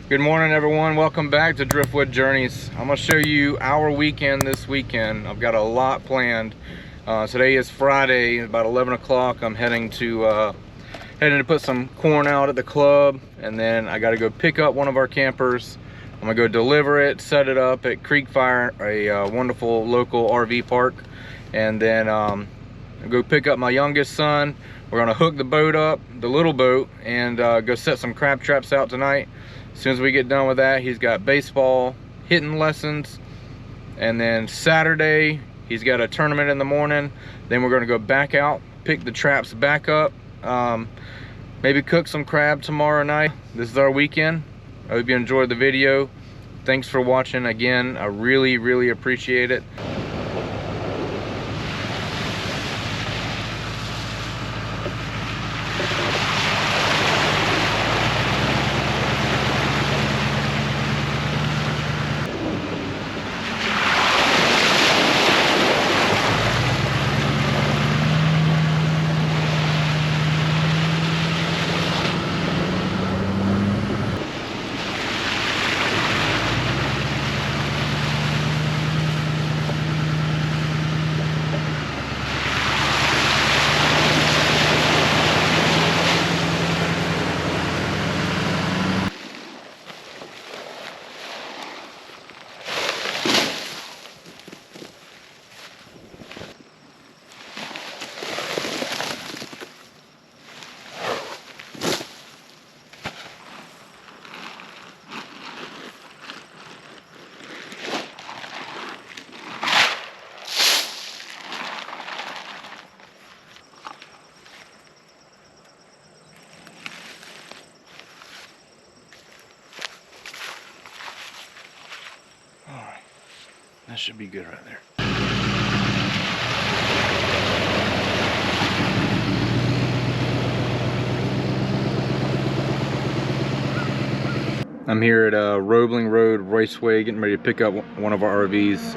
Good morning, everyone. Welcome back to Driftwood Journeys. I'm going to show you our weekend this weekend. I've got a lot planned. Today is Friday, about 11 o'clock. I'm heading to put some corn out at the club, and then I got to go pick up one of our campers. I'm going to go deliver it, set it up at Creek Fire, a wonderful local RV park, and then I'll go pick up my youngest son. We're going to hook the boat up, the little boat, and go set some crab traps out tonight. As soon as we get done with that, he's got baseball hitting lessons, and then Saturday he's got a tournament in the morning. Then we're going to go back out, pick the traps back up, maybe cook some crab tomorrow night. This is our weekend. I hope you enjoyed the video. Thanks for watching again. I really appreciate it. That should be good right there. I'm here at Roebling Road Raceway, getting ready to pick up one of our RVs.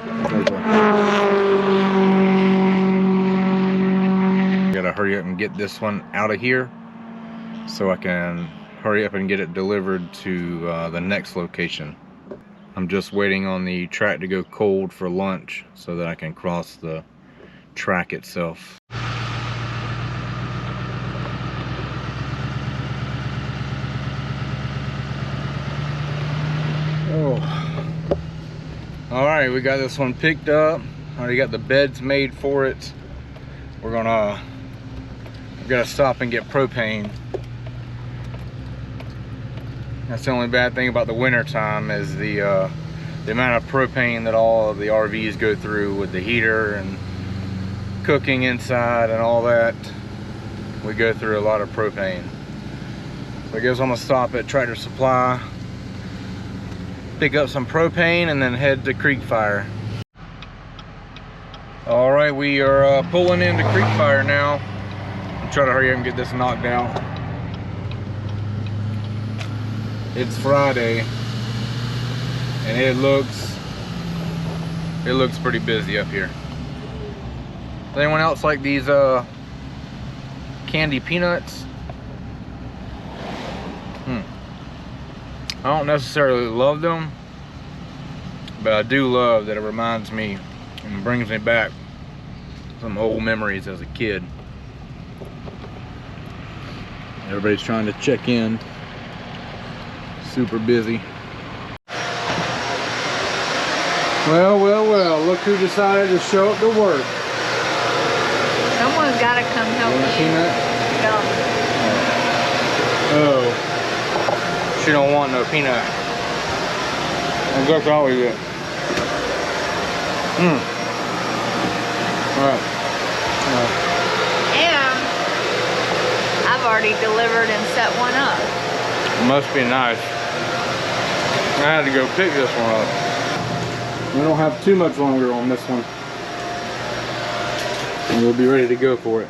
Gotta hurry up and get this one out of here so I can hurry up and get it delivered to the next location. I'm just waiting on the track to go cold for lunch so that I can cross the track itself. Oh, all right, we got this one picked up. Already got the beds made for it. We're gonna stop and get propane. That's the only bad thing about the winter time is the amount of propane that all of the RVs go through with the heater and cooking inside and all that. We go through a lot of propane. So I guess I'm gonna stop at Tractor Supply, pick up some propane, and then head to Creek Fire. All right, we are pulling into Creek Fire now. I'm trying to hurry up and get this knocked out. It's Friday, and it looks pretty busy up here. Does anyone else like these candy peanuts? I don't necessarily love them, but I do love that it reminds me and brings me back some old memories as a kid. Everybody's trying to check in. Super busy. Well, look who decided to show up to work. Someone's got to come help you. Peanut? Oh, she don't want no peanut. And that's all we get. Alright. And I've already delivered and set one up. Must be nice. I had to go pick this one up. We don't have too much longer on this one. And we'll be ready to go for it.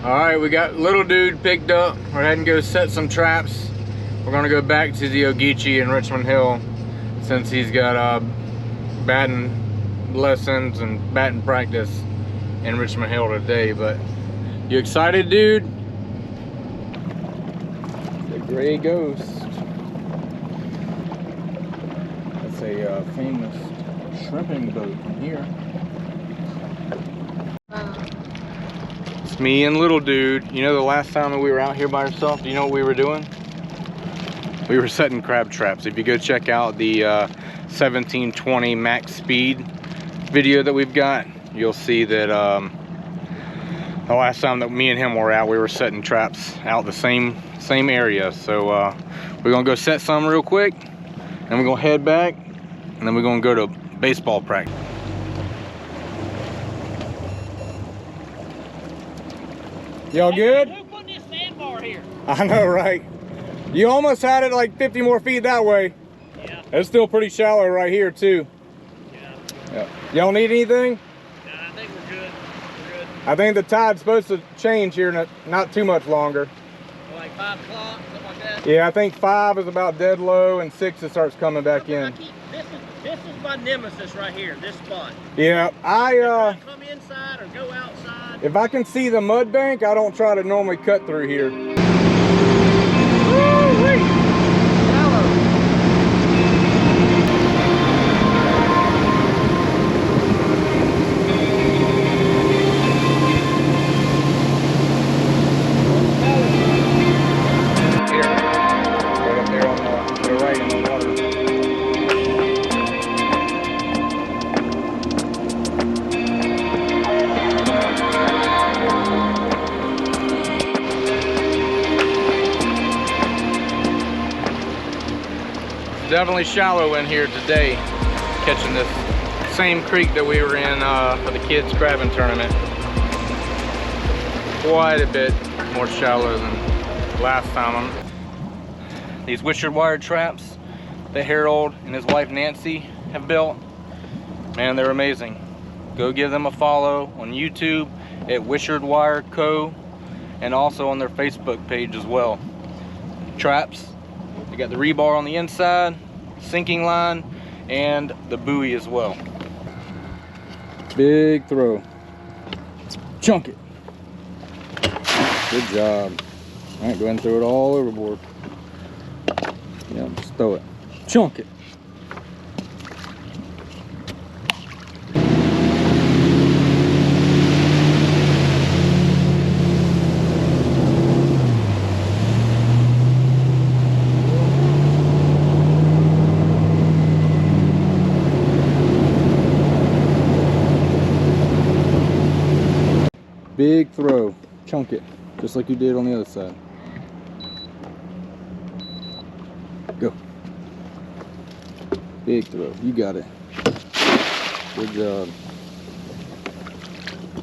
Alright, we got little dude picked up. We're heading to go set some traps. We're going to go back to the Ogeechee in Richmond Hill since he's got batting lessons and batting practice in Richmond Hill today. But you excited, dude? Gray Ghost. That's a famous shrimping boat from here. It's me and little dude. You know the last time that we were out here by ourselves, do you know what we were doing? We were setting crab traps. If you go check out the 1720 max speed video that we've got, you'll see that the last time that me and him were out, we were setting traps out the same area. So we're gonna go set some real quick, and we're gonna head back, and then we're gonna go to baseball practice. Y'all good? Who put this sandbar here? I know, right? You almost had it like 50 more feet that way. Yeah. It's still pretty shallow right here too. Yeah. Y'all need anything? No, I think we're good. We're good. I think the tide's supposed to change here in not too much longer. Like 5 o'clock, something like that. Yeah, I think 5 is about dead low, and 6 it starts coming back in. This is my nemesis right here, this spot. Yeah, I come inside or go outside. if I can see the mud bank, I don't try to normally cut through here. Definitely shallow in here today, catching this same creek that we were in for the kids crabbing tournament. Quite a bit more shallow than last time. These Wishard Wire traps that Harold and his wife Nancy have built, man, they're amazing. Go give them a follow on YouTube at Wishard Wire Co, and also on their Facebook page as well. Traps, they got the rebar on the inside, sinking line, and the buoy as well. Big throw. Chunk it. Good job. All right, go ahead and throw it all overboard. Yeah, just throw it. Chunk it. Big throw, chunk it, just like you did on the other side. Go. Big throw, you got it. Good job.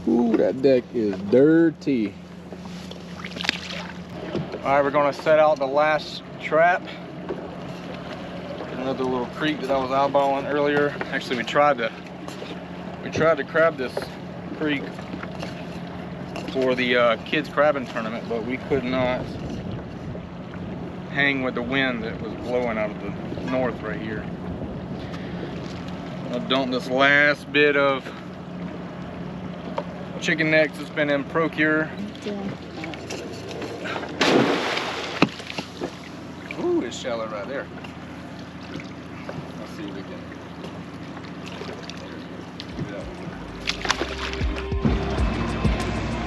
Ooh, that deck is dirty. All right, we're gonna set out the last trap. Another little creek that I was eyeballing earlier. Actually, we tried to crab this creek for the kids crabbing tournament, but we could not hang with the wind that was blowing out of the north right here. I'll dump this last bit of chicken necks that's been in Procure. Ooh, it's shallow right there. Let's see if we can.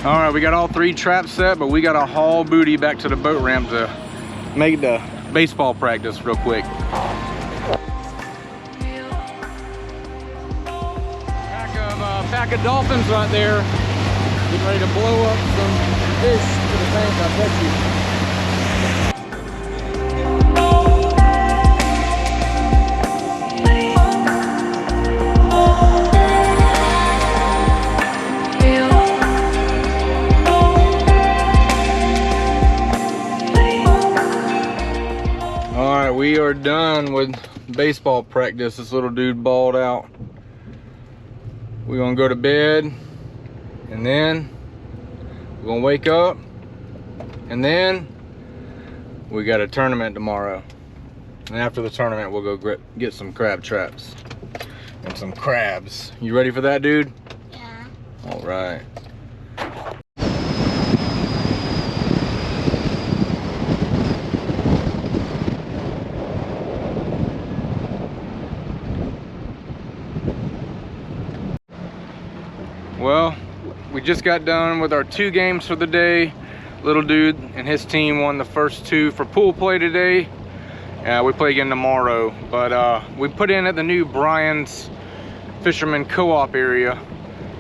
All right, we got all 3 traps set, but we got to haul booty back to the boat ramp to make the baseball practice real quick. Pack of dolphins right there, getting ready to blow up some fish to the tank, I bet you. We are done with baseball practice. This little dude balled out. We're gonna go to bed, and then we're gonna wake up, and then we got a tournament tomorrow. And after the tournament, we'll go get some crab traps and some crabs. You ready for that, dude? Yeah. All right. just got done with our 2 games for the day. Little dude and his team won the first 2 for pool play today. We play again tomorrow, but we put in at the new Bryan's Fisherman Co-op area,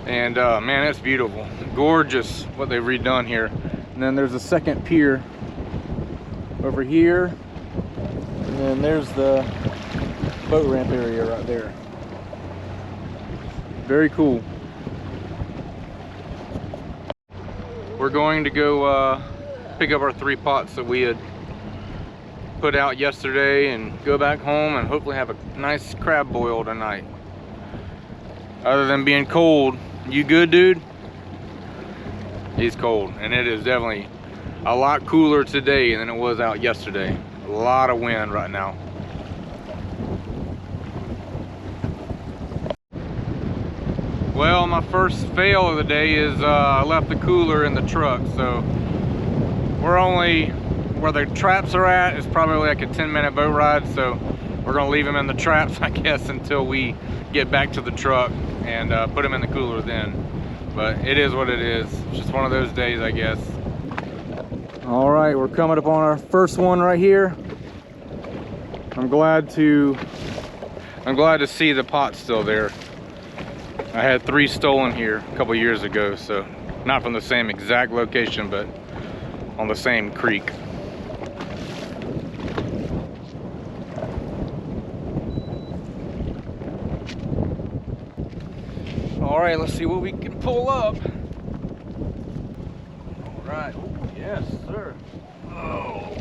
and man, it's beautiful, gorgeous what they've redone here. And then there's a second pier over here, and then there's the boat ramp area right there. Very cool. We're going to go pick up our 3 pots that we had put out yesterday and go back home and hopefully have a nice crab boil tonight. Other than being cold, you good, dude? He's cold, and it is definitely a lot cooler today than it was out yesterday. A lot of wind right now. Well, my first fail of the day is I left the cooler in the truck, so we're only where the traps are at. It's probably like a 10-minute boat ride, so we're gonna leave them in the traps, I guess, until we get back to the truck and put them in the cooler then. But it is what it is. It's just one of those days, I guess. All right, we're coming up on our first one right here. I'm glad to see the pot still there. I had 3 stolen here a couple years ago, so not from the same exact location, but on the same creek. All right, let's see what we can pull up. All right, oh, yes, sir. Oh.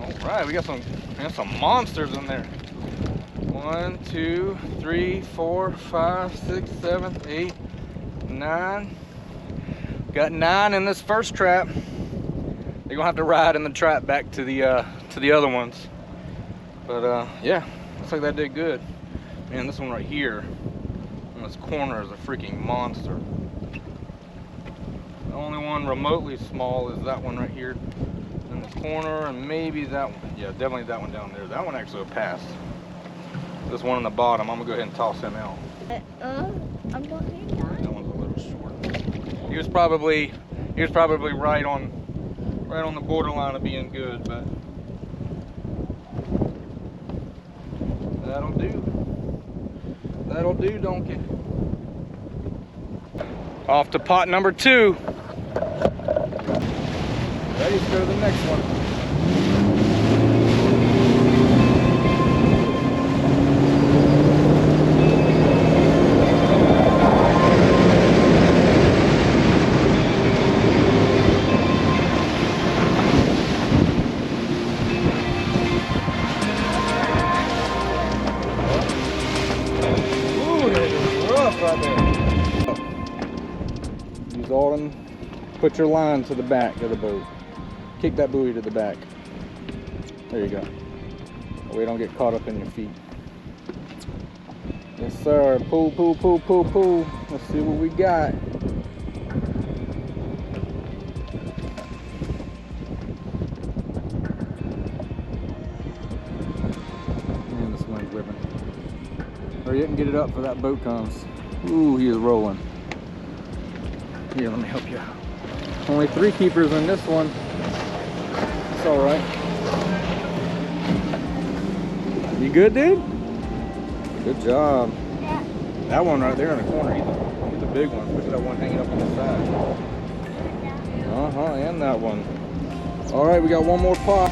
All right, we got some monsters in there. 1, 2, 3, 4, 5, 6, 7, 8, 9. Got 9 in this first trap. They're gonna have to ride in the trap back to the other ones. But yeah, looks like that did good. Man, this one right here on this corner is a freaking monster. The only one remotely small is that one right here in the corner, and maybe that one. Yeah, definitely that one down there. That one actually passed. This one on the bottom, I'm gonna go ahead and toss him out. I'm going to die. That one's a little short. He was probably right on the borderline of being good, but that'll do. That'll do, donkey. Off to pot number 2. Ready to go to the next one. Use all them, put your line to the back of the boat. Kick that buoy to the back. There you go. We don't get caught up in your feet. Yes, sir. Pull, pull, pull, pull, pull. Let's see what we got. Man, this wind's whipping. Hurry up and get it up before that boat comes. Ooh, he is rolling. Here, let me help you out. Only 3 keepers in this one. It's all right. You good, dude? Good job. Yeah. That one right there in the corner, he's a big one. Look at that one hanging up on the side. And that one. All right, we got one more pot.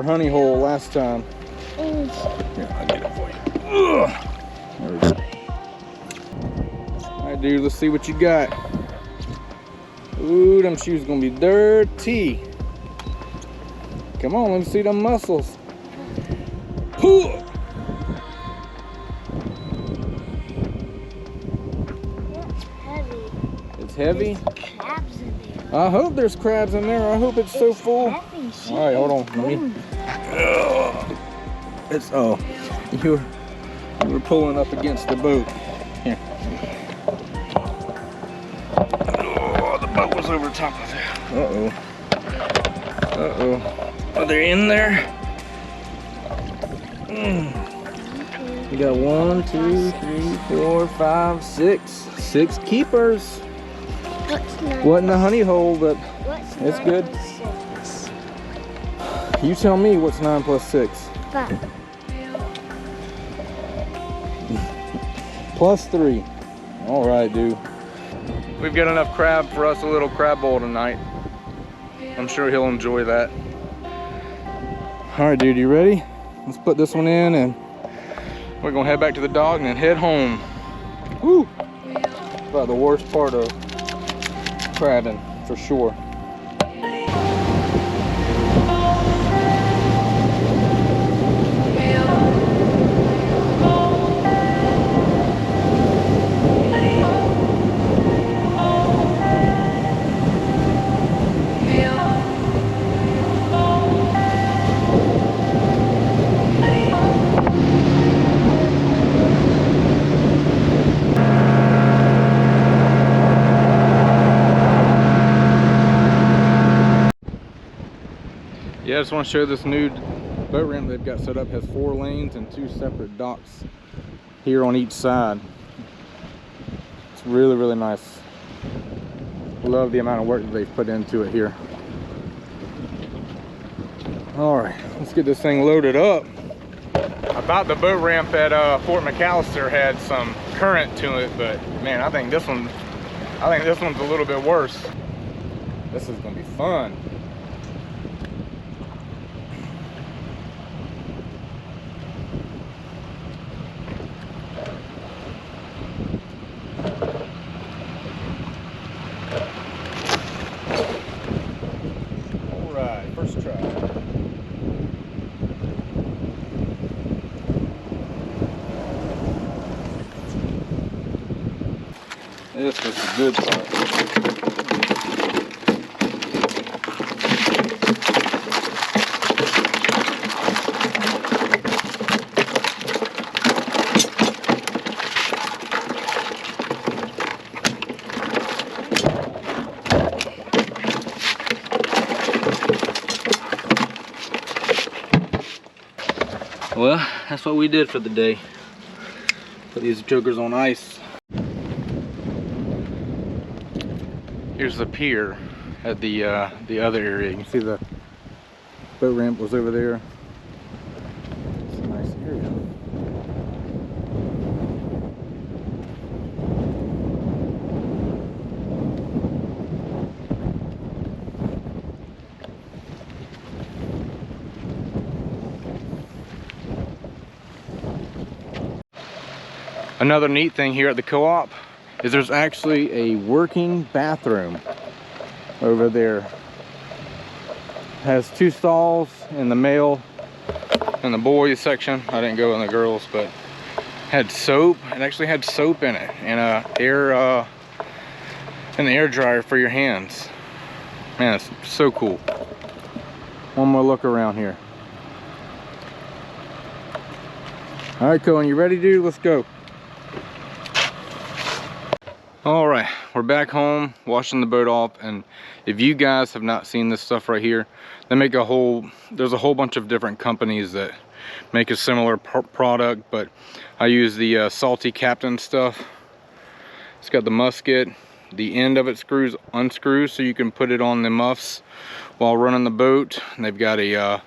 our honey hole last time. Here, I'll get it for you. Ugh. There we go. All right, dude, let's see what you got. Ooh, them shoes gonna be dirty. Come on, let me see them muscles. Ooh. It's heavy. Crabs in there. I hope there's crabs in there. I hope it's so full. Heavy. All right, hold on. Let me. It's you were pulling up against the boat. Here. Oh, the boat was over top of it. Uh-oh. Are they in there? We got 1, 2, 3, 4, 5, 6. 6 keepers. What's 9? Wasn't a honey hole, but What's it's 9 good. plus 6? You tell me what's 9 plus 6. 5. Plus 3. All right, dude. We've got enough crab for us a little crab bowl tonight. I'm sure he'll enjoy that. All right, dude, you ready? Let's put this one in and we're gonna head back to the dock and then head home. Woo! About the worst part of crabbing, for sure. Yeah, I just want to show this new boat ramp they've got set up. Has 4 lanes and 2 separate docks here on each side. It's really, really nice. Love the amount of work that they've put into it here. All right, let's get this thing loaded up. I thought the boat ramp at Fort McAllister had some current to it, but man, I think this one's a little bit worse. This is gonna be fun. First try. This was the good part. Well, that's what we did for the day. Put these jokers on ice. Here's the pier at the other area. You can see the boat ramp was over there. It's a nice area. Another neat thing here at the co-op is there's actually a working bathroom over there. Has 2 stalls in the male and the boys section. I didn't go in the girls, but had soap. It actually had soap in it and an air dryer for your hands. Man, it's so cool. One more look around here. All right, Cohen, you ready, dude? Let's go. All right, we're back home washing the boat off, and if you guys have not seen this stuff right here, they make there's a whole bunch of different companies that make a similar product, but I use the Salty Captain stuff. It's got the musket, the end of it unscrews so you can put it on the muffs while running the boat. And they've got an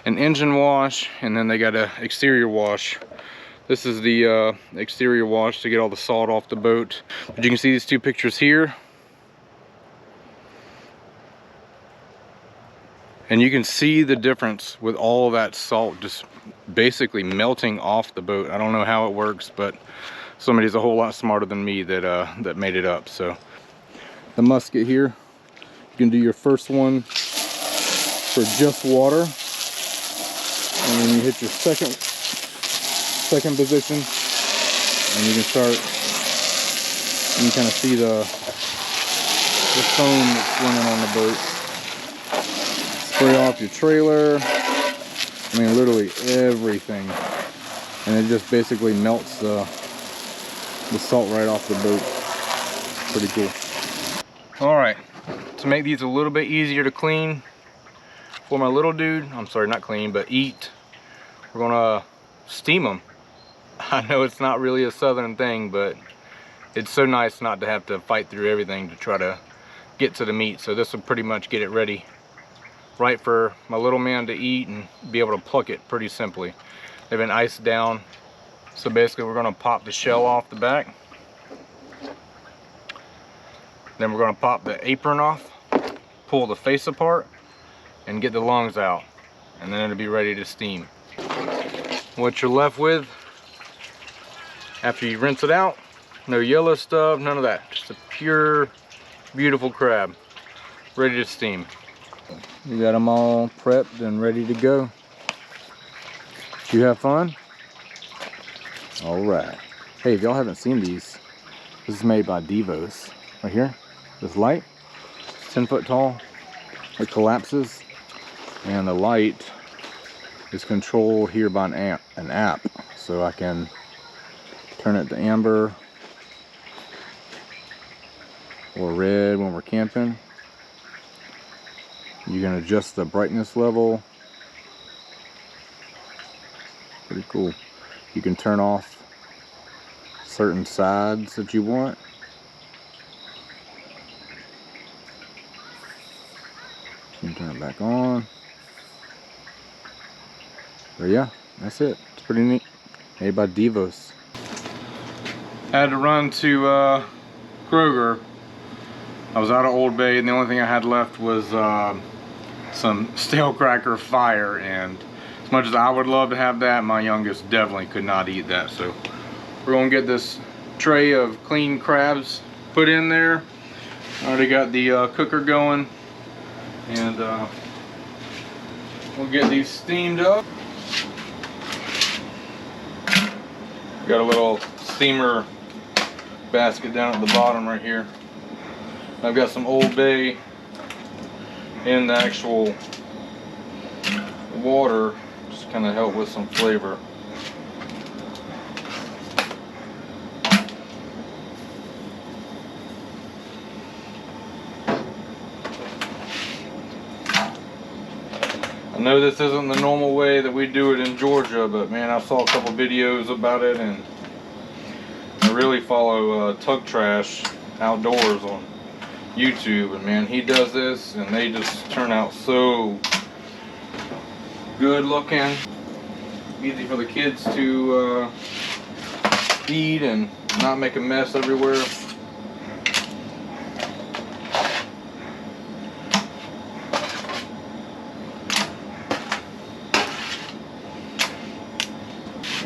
engine wash, and then they got an exterior wash. This is the exterior wash to get all the salt off the boat. But you can see these 2 pictures here. And you can see the difference with all that salt just basically melting off the boat. I don't know how it works, but somebody's a whole lot smarter than me that made it up. So the musket here, you can do your first one for just water, and then you hit your second position, and you can start, and you kind of see the foam that's swimming on the boat. Spray off your trailer, I mean literally everything, and it just basically melts the salt right off the boat. Pretty cool. All right, to make these a little bit easier to clean for my little dude, I'm sorry, not clean, but eat, we're gonna steam them. I know it's not really a southern thing, but it's so nice not to have to fight through everything to try to get to the meat. So this will pretty much get it ready right for my little man to eat and be able to pluck it pretty simply. They've been iced down. So basically we're gonna pop the shell off the back. Then we're gonna pop the apron off, pull the face apart, and get the lungs out. And then it'll be ready to steam. What you're left with after you rinse it out, no yellow stuff, none of that. Just a pure, beautiful crab, ready to steam. You got them all prepped and ready to go. You have fun? All right. Hey, if y'all haven't seen these, this is made by Devos. Right here, this light, 10 foot tall. It collapses, and the light is controlled here by an app. So I can turn it to amber or red when we're camping. You can adjust the brightness level. Pretty cool. You can turn off certain sides that you want. You can turn it back on. But yeah, that's it. It's pretty neat. Made by Devos. Had to run to Kroger. I was out of Old Bay, and the only thing I had left was some stale cracker fire, and as much as I would love to have that, my youngest definitely could not eat that. So we're gonna get this tray of clean crabs put in there. I already got the cooker going, and we'll get these steamed up. Got a little steamer basket down at the bottom right here. I've got some Old Bay in the actual water, just kind of help with some flavor. I know this isn't the normal way that we do it in Georgia, but man, I saw a couple videos about it, and I really follow Tug Trash Outdoors on YouTube, and man, he does this and they just turn out so good looking, easy for the kids to eat and not make a mess everywhere.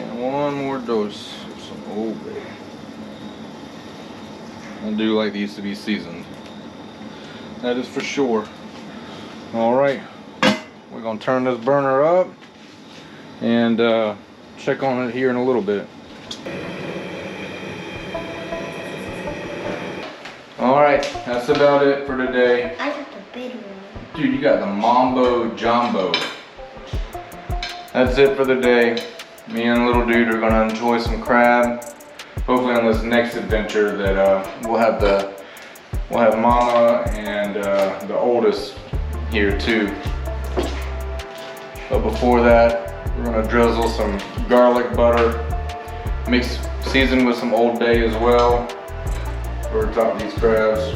And one more dose of some Old Bay. I do like these to be seasoned. That is for sure. Alright, we're going to turn this burner up and check on it here in a little bit. Alright, that's about it for today. I got the big one. Dude, you got the Mambo Jumbo. That's it for the day. Me and little dude are going to enjoy some crab. Hopefully on this next adventure that we'll have Mama and the oldest here too. But before that, we're gonna drizzle some garlic butter, season with some Old Bay as well, over top of these crabs.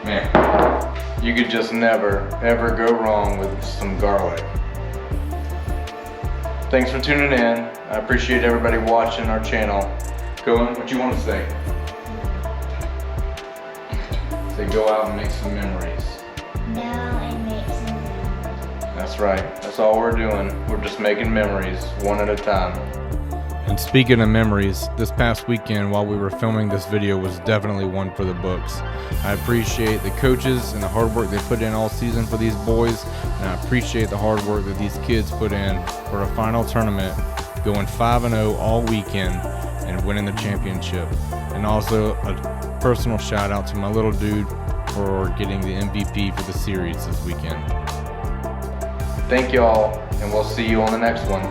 Man, you could just never ever go wrong with some garlic. Thanks for tuning in. I appreciate everybody watching our channel. Go in, what you want to say? Say go out and make some memories. No, and make some. That's right. That's all we're doing. We're just making memories one at a time. And speaking of memories, this past weekend while we were filming this video was definitely one for the books. I appreciate the coaches and the hard work they put in all season for these boys, and I appreciate the hard work that these kids put in for a final tournament, going 5-0 all weekend and winning the championship. And also a personal shout out to my little dude for getting the MVP for the series this weekend. Thank you all, and we'll see you on the next one.